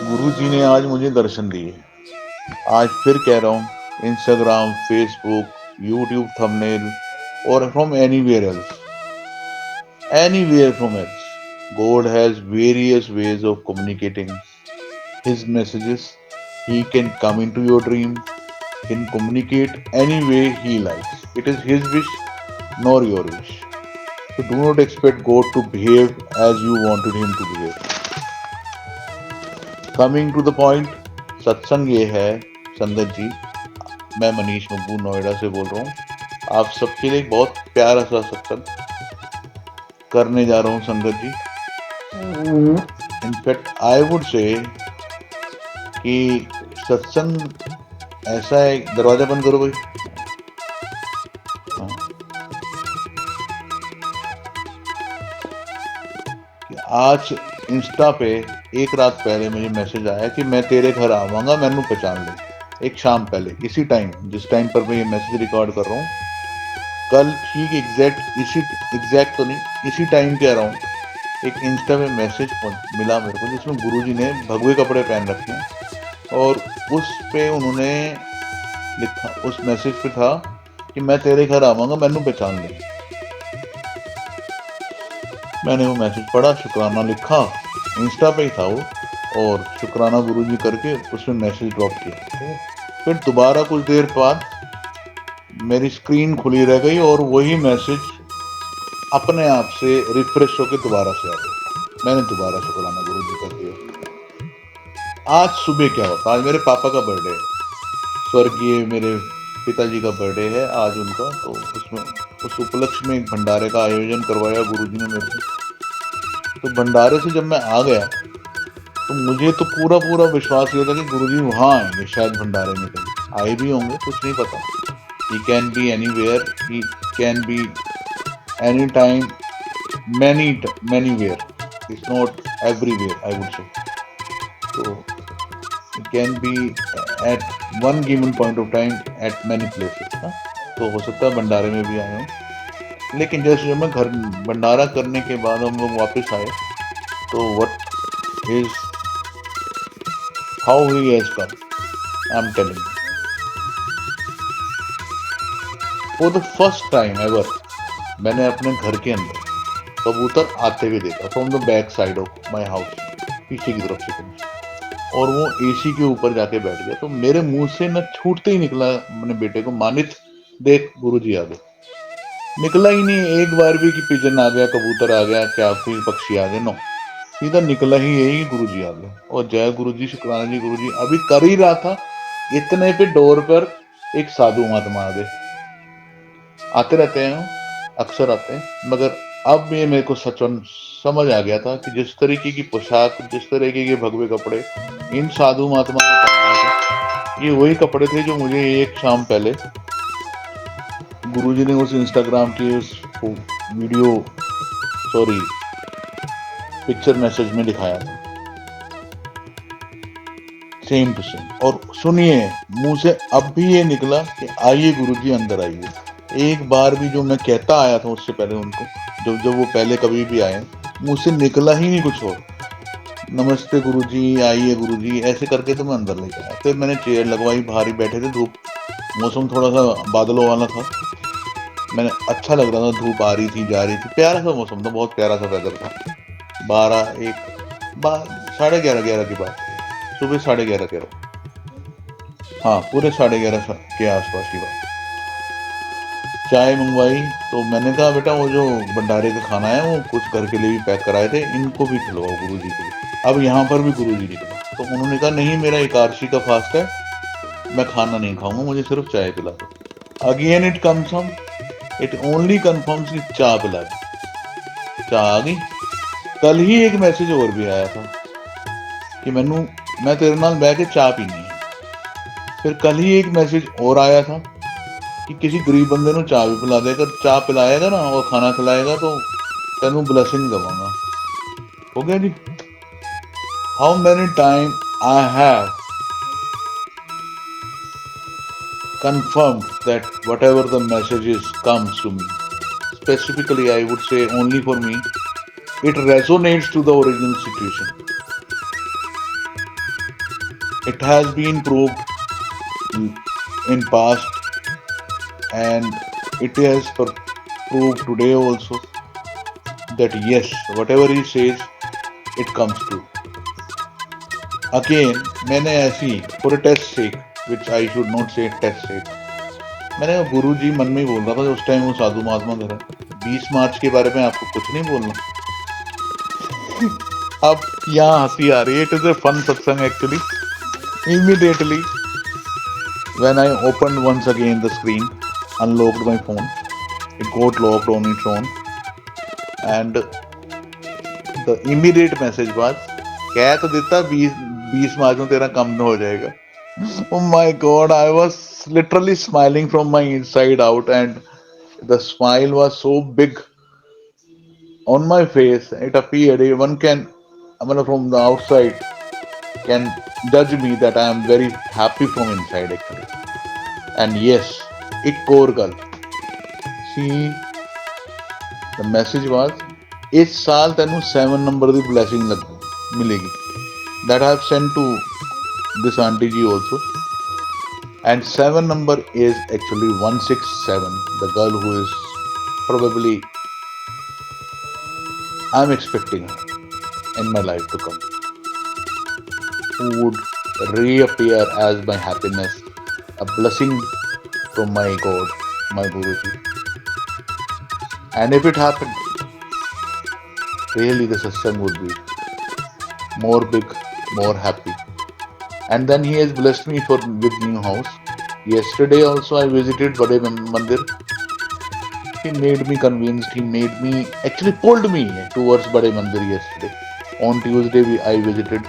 गुरुजी ने आज मुझे दर्शन दिए। आज फिर कह रहा हूँ, इंस्टाग्राम, फेसबुक, यूट्यूब थंबनेल और from anywhere from else, God has various ways of communicating His messages. He can come into your dream, can communicate any way He likes. It is His wish, nor your wish. So do not expect God to behave as you wanted Him to behave. Coming to the point, सत्संग ये है, संगत जी, मैं मनीष मब्बू नोएडा से बोल रहा हूँ। आप सबके लिए एक बहुत प्यारा सा सत्संग करने जा रहा हूँ संगत जी। इनफैक्ट आई वुड से कि सत्संग ऐसा है, दरवाजा बंद करो भाई। हाँ, कि आज इंस्टा पे एक रात पहले मुझे मैसेज आया कि मैं तेरे घर आवांगा, मैनू पहचान ले। एक शाम पहले, इसी टाइम जिस टाइम पर मैं ये मैसेज रिकॉर्ड कर रहा हूँ, कल ठीक एग्जैक्ट तो नहीं, इसी टाइम पे आ रहा हूँ, एक इंस्टा पे मैसेज मिला मेरे को जिसमें गुरुजी ने भगवे कपड़े पहन रखे हैं और उस पे उन्होंने लिखा, उस मैसेज पे था कि मैं तेरे घर आवांगा, मैनू पहचान ले। मैंने वो मैसेज पढ़ा, शुक्राना लिखा, इंस्टा पे ही था वो, और शुक्राना गुरुजी करके उसमें मैसेज ड्रॉप किया। फिर दोबारा कुछ देर बाद मेरी स्क्रीन खुली रह गई और वही मैसेज अपने आप से रिफ्रेश होकर दोबारा से आ गया। मैंने दोबारा शुक्राना गुरुजी कर दिया। आज सुबह क्या होता, आज मेरे पापा का बर्थडे है, स्वर्गीय मेरे पिताजी का बर्थडे है आज उनका, तो उसमें उस उपलक्ष्य में एक भंडारे का आयोजन करवाया गुरुजी ने मेरे को। तो भंडारे से जब मैं आ गया तो मुझे तो पूरा पूरा विश्वास ये था कि गुरुजी वहाँ आएंगे, शायद भंडारे में कहीं आए भी होंगे, कुछ नहीं पता। He can be anywhere, he can be any time, many where, it's not everywhere I would say. So it can be at one given point of time at many places ना? तो हो सकता है भंडारे में भी आए हों। लेकिन जैसे जब मैं घर भंडारा करने के बाद हम लोग वापस आए, तो what is how he has come, I'm telling you, for the first time ever मैंने अपने घर के अंदर कबूतर आते हुए देखा from the back side of my house, पीछे की तरफ से कहीं, और वो एसी के ऊपर जाके बैठ गया। तो मेरे मुंह से न छूटते ही निकला अपने बेटे को, मानित देख गुरुजी आ गए। निकला ही नहीं एक बार भी कि पिजन आ गया, कबूतर आ गया, क्या कोई पक्षी आ गया, नो, सीधा निकला ही यही गुरुजी आ गए। और जय गुरुजी, शुक्राना जी गुरुजी। अभी कर ही रहा था, इतने पे डोर पर एक साधु महात्मा आ गए। आते रहते हैं, अक्सर आते हैं, मगर अब ये मेरे को सच समझ आ गया था कि जिस तरीके की पोशाक, जिस तरीके के भगवे कपड़े इन साधु महात्मा ने पहने थे, ये वही कपड़े थे जो मुझे एक शाम पहले गुरुजी ने उस इंस्टाग्राम की उस वीडियो, सॉरी, पिक्चर मैसेज में दिखाया था, सेम टू सेम। और सुनिए, मुंह से अब भी ये निकला कि आइए गुरुजी अंदर आइए। एक बार भी जो मैं कहता आया था उससे पहले उनको, जब वो पहले कभी भी आए, मुंह से निकला ही नहीं कुछ और। नमस्ते गुरुजी, आइए गुरुजी, ऐसे करके तो मैं अंदर लेके आया। फिर मैंने चेयर लगवाई, बाहर ही बैठे थे, धूप, मौसम थोड़ा सा बादलों वाला था, मैंने अच्छा लग रहा था, धूप आ रही थी जा रही थी, प्यारा सा मौसम था, बहुत प्यारा सा वेदर था। 11:30 की बात, सुबह 11:30, हाँ पूरे 11:30 के आसपास की बात। चाय मंगवाई, तो मैंने कहा बेटा वो जो भंडारे का खाना है वो कुछ घर के लिए भी पैक कराए थे, इनको भी खिलवाओ गुरुजी के लिए। अब यहाँ पर भी गुरुजी निकला, तो उन्होंने कहा नहीं, मेरा एकादशी का फास्ट है, मैं खाना नहीं खाऊंगा, मुझे सिर्फ चाय पिला दो। अगेन इट कम्स हम, इट ओनली कन्फर्म्स कि चाय पिला दो। चाय आ गई। कल ही एक मैसेज और भी आया था कि मैं तेरे नाल बह के चाय पीनी है। फिर कल ही एक मैसेज और आया था कि किसी गरीब बंदे ਨੂੰ ਚਾਹ भी पिला देगा, चाह पिलाएगा ना और खाना खिलाएगा तो तेनू ब्लेसिंग देवांगा। हो गया जी। How many time I have confirmed that whatever the messages comes to me, specifically I would say only for me, it resonates to the original situation. It has been proved in past, and it has proved today also that yes, whatever he says, it comes true. Again, मैंने ऐसी for a test sake, which I should not say test sake, मैंने कहा गुरु जी मन में ही बोल रहा था उस टाइम वो साधु महात्मा घर है, 20 मार्च के बारे में आपको कुछ नहीं बोलना. अब यहाँ हंसी आ रही है. इट इज ए फन सत्संग actually. Immediately when I opened once again the screen, unlocked my phone, it got locked on its own, and the immediate message was, कह तो देता 20 मार्च में तेरा कम हो जाएगा. Oh my God, I was literally smiling from my inside out, and the smile was so big on my face. It appeared one can, I mean, from the outside can judge me that I am very happy from inside actually. And yes, एक और गल, see, the message was, इस साल तेनू 7 number की blessing मिलेगी. That I have sent to this auntie ji also. And 7 number is actually 167. The girl who is probably I'm expecting her in my life to come, who would reappear as my happiness, a blessing from my God, my Guruji. And if it happened, really the satsang would be more big, more happy. And then he has blessed me with new house. Yesterday also I visited Bade Mandir. He made me convinced. He made me, actually pulled me towards Bade Mandir yesterday. On Tuesday I visited.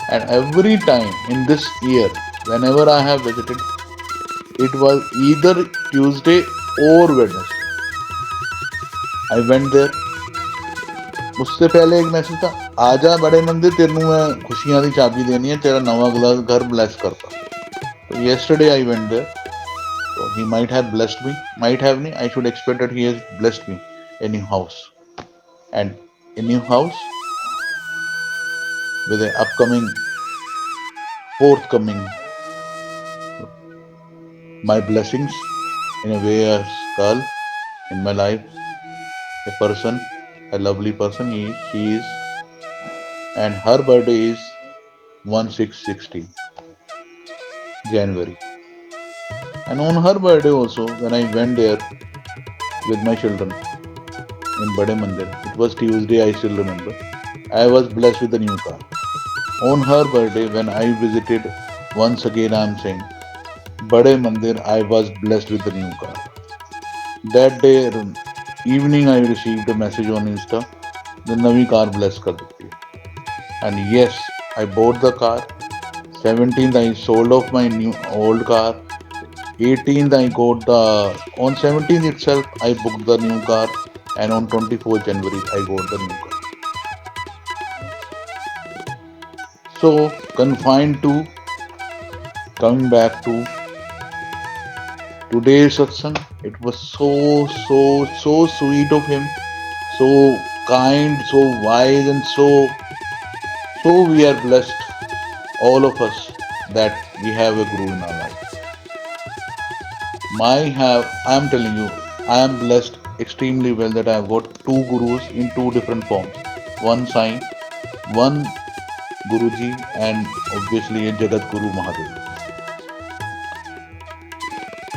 And every time in this year, whenever I have visited, it was either Tuesday or Wednesday. I went there. उससे पहले एक message था, आजा बड़े मंदिर, तेनू मैं खुशियां दी चाबी देनी है, तेरा नवा घर ब्लेस करता. So yesterday I went there. So he might have blessed me, might have me. I should expect that he has blessed me a new house, and a new house with an upcoming, forthcoming my blessings in a way as girl in my life, a person, a lovely person she is, and her birthday is 1616 January. And on her birthday also, when I went there with my children in Bade Mandir, it was Tuesday, I still remember, I was blessed with a new car. On her birthday, when I visited, once again I am saying, Bade Mandir, I was blessed with a new car. That day evening I received a message on Insta, the navi car bless kar deti. And yes, I bought the car. 17th I sold off my new old car. 18th I got on 17th itself I booked the new car, and on 24th January I got the new car. So confined to coming back to today's satsang, it was so sweet of him, so kind, so wise, and so we are blessed, all of us, that we have a guru in our life. I am telling you, I am blessed extremely well that I have got 2 gurus in 2 different forms. One Sai, one Guruji, and obviously a Jagat Guru Mahadev.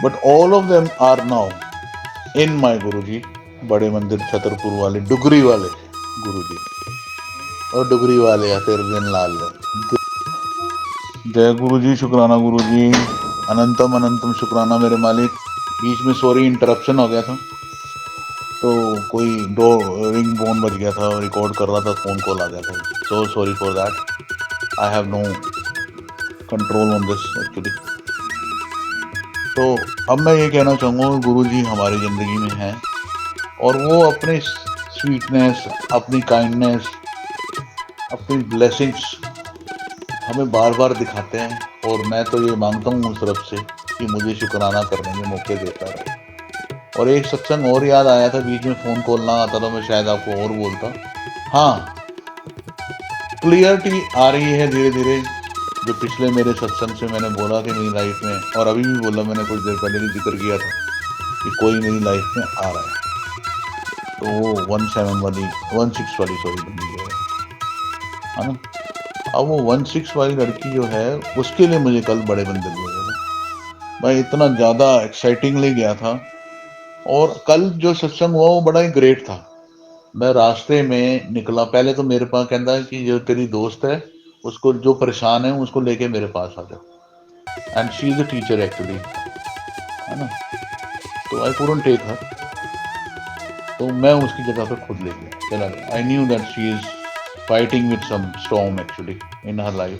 But all of them are now in my Guruji, Bade Mandir Chhatarpur wale, Dugri wale Guruji. और डुगरी वाले या तेरे दिन लाल. जय गुरु जी, शुक्राना गुरु जी, अनंतम अनंतम शुक्राना मेरे मालिक. बीच में सॉरी इंटरप्शन हो गया था, तो कोई रिंग फोन बज गया था, रिकॉर्ड कर रहा था, फोन कॉल आ गया था. So sorry for that. I have no control on this actually. तो अब मैं ये कहना चाहूँगा, गुरु जी हमारी ज़िंदगी में हैं, और वो अपनी स्वीटनेस, अपनी काइंडनेस, अपनी ब्लेसिंग्स हमें बार बार दिखाते हैं. और मैं तो ये मांगता हूँ उस रब से कि मुझे शुक्राना करने के मौके देता रहे. और एक सत्संग और याद आया था, बीच में फ़ोन कॉल ना आता तो मैं शायद आपको और बोलता. हाँ, क्लियरिटी आ रही है धीरे धीरे. जो पिछले मेरे सत्संग से मैंने बोला कि मेरी लाइफ में, और अभी भी बोला, मैंने कुछ देर पहले भी जिक्र किया था कि कोई मेरी लाइफ में आ रहा है, तो वो 17 वाली 16 वाली सॉरी बंदी जो है ना। अब वो 16 वाली लड़की जो है, उसके लिए मुझे कल बड़े मंदिर में गया। मैं इतना ज़्यादा एक्साइटिंगली गया था, और कल जो सत्संग हुआ वो बड़ा ही ग्रेट था। मैं रास्ते में निकला, पहले तो मेरे पास कहता है कि जो तेरी दोस्त है उसको, जो परेशान है उसको लेके मेरे पास आ जाओ, and she is a teacher actually, है ना। तो आई कुडंट टेक हर, तो मैं उसकी जगह पे खुद ले गया, चला गया। I knew that she is fighting with some storm actually in her life.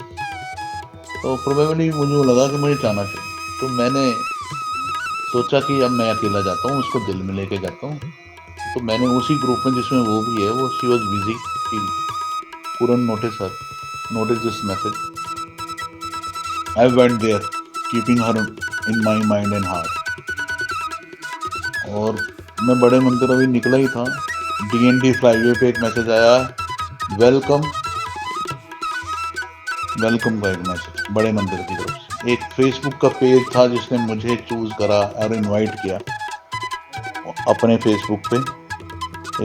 तो प्रोबेबली मुझे लगा कि मुझे जाना चाहिए, तो मैंने सोचा कि अब मैं अकेला जाता हूँ, उसको दिल में लेके जाता हूँ। तो मैंने उसी ग्रुप में जिसमें वो भी है, वो she was busy, she couldn't notice her, notice this message. I went there, keeping her in my mind and heart. और मैं बड़े मंदिर अभी निकला ही था, DND फ्लाईवे पे एक मैसेज आया, वेलकम वेलकम का एक मैसेज बड़े मंदिर की तरफ से। एक फेसबुक का पेज था जिसने मुझे चूज करा और इनवाइट किया अपने फेसबुक पे,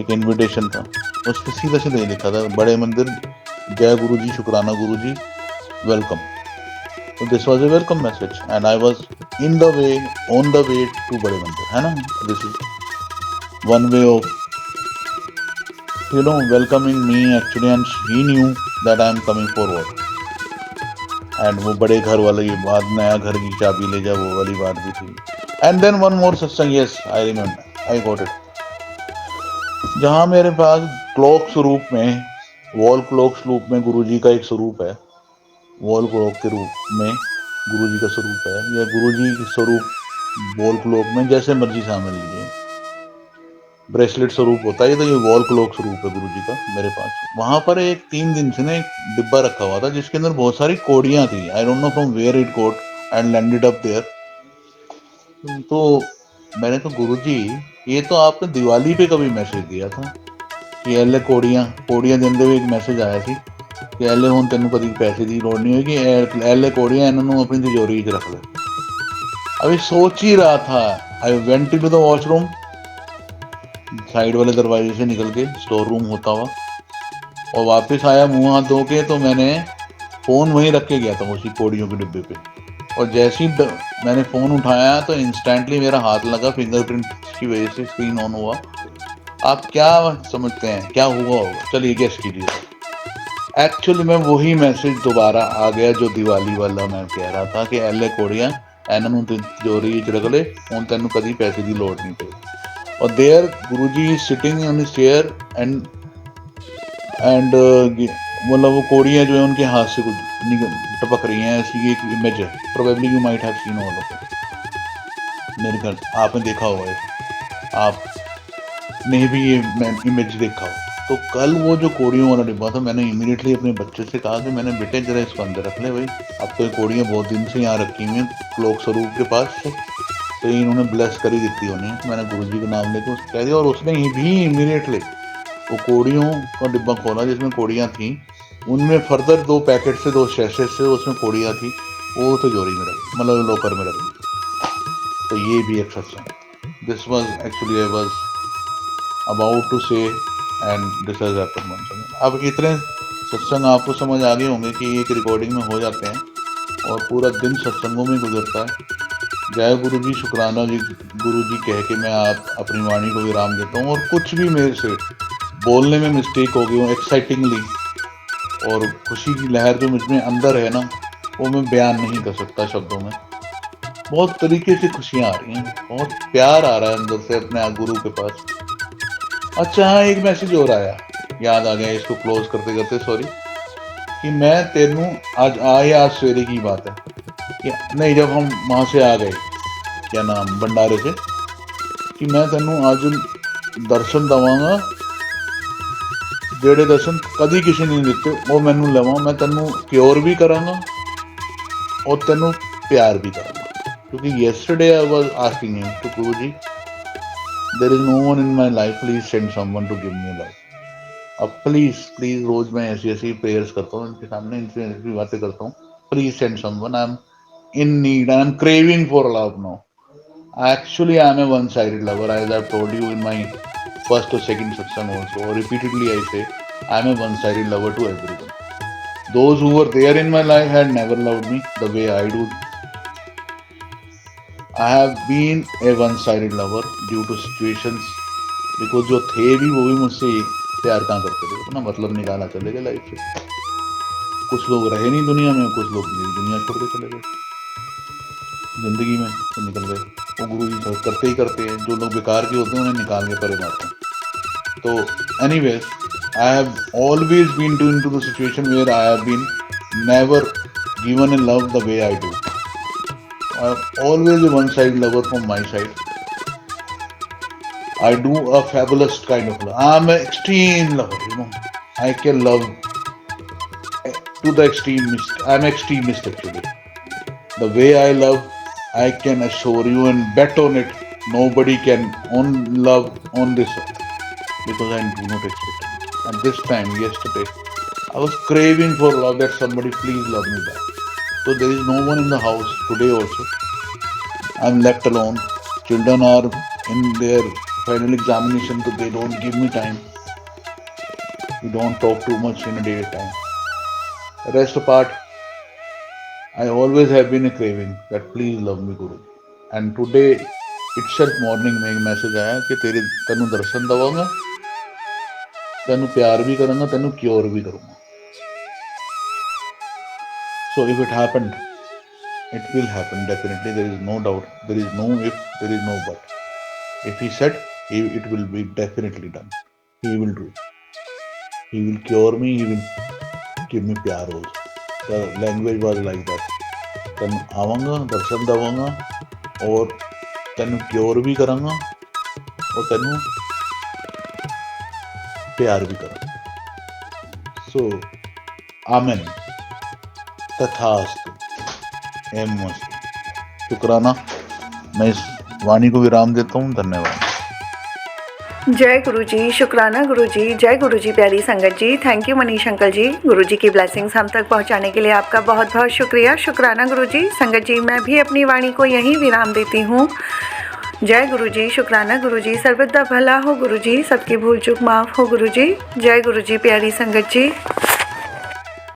एक इनविटेशन था, उस पर सीधा सीधा लिखा था, बड़े मंदिर, जय गुरु जी, शुक्राना गुरु जी, welcome. So this was a welcome message, and I was on the way to बड़े मंदिर, है ना। This is one way of welcoming me actually, and he knew that I am coming forward. And वो बड़े घर वाली बात, नया घर की चाबी ले जा, वो वाली बात भी थी। And then one more सत्संग, yes I remember, I got it, जहाँ मेरे पास क्लॉक स्वरूप में, वॉल क्लॉक स्वरूप में गुरुजी का एक स्वरूप है, वॉल क्लॉक के रूप में गुरुजी का स्वरूप है, या गुरुजी के स्वरूप वॉल क्लॉक में जैसे मर्जी समझ लीजिए, ब्रेसलेट स्वरूप होता है, तो ये वॉल क्लॉक स्वरूप है गुरुजी का मेरे पास। वहां पर एक 3 दिन से ना एक डिब्बा रखा हुआ था जिसके अंदर बहुत सारी कोड़ियां थी। I don't know from where it got and landed up there. तो मैंने तो गुरुजी, ये तो आपने दिवाली पे कभी मैसेज दिया था कि एले कोड़ियां देंदे हुए एक मैसेज आया थी कि एले हुण तेन कभी पैसे की लोड़ नहीं होगी, एले कोड़ियां इन्होंने अपनी तिजोरी च रख ले। अभी सोच ही रहा था, I went to the washroom, side वाले दरवाजे से निकल के स्टोर रूम होता हुआ, और वापस आया मुंह हाथ धो के, तो मैंने फोन वहीं रख के गया था उसी कोड़ियों के डिब्बे पे, और जैसे ही मैंने फोन उठाया तो इंस्टेंटली मेरा हाथ लगा, फिंगरप्रिंट की वजह से स्क्रीन ऑन हुआ। आप क्या समझते हैं क्या हुआ होगा, चलिए गेस कीजिए। एक्चुअली में वही मैसेज दोबारा आ गया जो दिवाली वाला मैं कह रहा था कि एले कोड़ियां इन्हों तिजोरी च रख ले, हुण तेन कभी पैसे की लोड़ नहीं पई। और there guruji is sitting on his chair, and मतलब वो कोड़ियां जो है उनके हाथ से कुछ टपक रही हैं, ऐसी एक इमेज है। Probably you might have seen all of it, मेरे ख्याल आपने देखा होगा, आपने भी ये इमेज देखा हो। तो कल वो जो कोड़ियों वाला डिब्बा था, मैंने इमीडिएटली अपने बच्चे से कहा कि मैंने बेटे जरा इसको अंदर रख ले भाई, अब तो ये कोड़ियाँ बहुत दिन से यहाँ रखी हुई हैं क्लॉक स्वरूप के पास से, तो इन्होंने ब्लेस कर ही देती होनी है। मैंने गुरुजी का नाम लेकर उसको कह दिया, और उसने ही भी इमीडिएटली वो कोड़ियों का डिब्बा खोला जिसमें कोड़ियाँ थी, उनमें फर्दर 2 पैकेट से 2 शैशे से उसमें कोड़ियाँ थी, वो तिजोरी में रख, मतलब लॉकर में रख दी। तो ये भी एक सत्संग, this was actually I was about to say, and this has happened once again. अब इतने सत्संग आपको समझ आ गए होंगे कि एक रिकॉर्डिंग में हो जाते हैं, और पूरा दिन सत्संगों में गुजरता है। जय गुरु जी, शुक्राना जी, गुरु जी कह के मैं आप अपनी वाणी को विराम देता हूँ। और कुछ भी मेरे से बोलने में मिस्टेक हो गई हो एक्साइटिंगली, और खुशी की लहर जो मुझ में अंदर है ना, वो मैं बयान नहीं कर सकता शब्दों में। बहुत तरीके से खुशियाँ आ रही हैं, बहुत प्यार आ रहा है अंदर से अपने गुरु के पास। अच्छा हाँ, एक मैसेज और आया, याद आ गया इसको क्लोज करते करते, सॉरी, कि मैं तेनू आज सवेरे की बात है कि नहीं, जब हम वहाँ से आ गए, क्या नाम, भंडारे से, कि मैं तेनू आज दर्शन दवांगा जेड़े दर्शन कभी किसी ने नहीं दिते, वो मैनू लवा, मैं तेनू क्योर भी करांगा और तेनू प्यार भी करांगा। क्योंकि yesterday I was asking him to Guruji, there is no one in my life, please send someone to give me life। अब प्लीज रोज मैं ऐसी ऐसी प्रेयर्स करता हूँ इनके सामने, इनसे ऐसी बातें करता हूँ please send someone. I'm in need and I'm craving for love now. Actually, I'm a one-sided lover, as I've told you in my first or second satsang also. Or repeatedly, I say I'm a one-sided lover to everyone. Those who were there in my life had never loved me the way I do. I have been a one-sided lover due to situations, because जो थे भी वो भी मुझसे प्यार कहाँ करते थे, अपना मतलब निकाला चले गए लाइफ से। कुछ लोग रहे नहीं दुनिया में, कुछ लोग मेरी दुनिया छोड़ के चले गए जिंदगी में से निकल गए। वो गुरु जी करते ही करते हैं, जो लोग बेकार के होते हैं उन्हें निकाल के परे मारते हैं। तो anyways, I have always been to the situation where I have been never given a love the way I do. I'm always a one-sided lover from my side. I do a fabulous kind of love. I'm an extreme lover. I can love to the extreme. I'm extremist actually. The way I love, I can assure you and bet on it, nobody can love on this earth, because I do not expect it. At this time, yesterday, I was craving for love, that somebody please love me back. So there is no one in the house today also. I'm left alone. Children are in their final examination, so they don't give me time. We don't talk too much in a daytime. Rest apart, I always have been a craving that please love me, Guru. And today itself morning में एक message आया कि तेनु दर्शन दवांगा, तेनु प्यार भी करूंगा, तेनु क्योर भी करूंगा. So if it happened, it will happen definitely. There is no doubt. There is no if. There is no but. If he said, it will be definitely done. He will do. He will cure me. He will give me प्यार also. The language was like that. तेनु आवांगा, दर्शन दवांगा और तेनु cure भी करांगा और तेनु प्यार भी करांगा. So, आमेन. तथास्तु. शुक्राना. मैं इस वाणी को विराम देता हूँ. धन्यवाद. जय गुरु जी, शुक्राना गुरु जी, जय गुरु जी. प्यारी संगत जी, थैंक यू मनीष अंकल जी. गुरु जी की ब्लेसिंग्स हम तक पहुंचाने के लिए आपका बहुत बहुत शुक्रिया. शुक्राना गुरु जी. संगत जी, मैं भी अपनी वाणी को यहीं विराम देती हूँ. जय गुरु जी, शुक्राना गुरु जी. सर्वदा भला हो गुरु जी, सबकी भूल चूक माफ़ हो गुरु जी. जय गुरु जी. प्यारी संगत जी.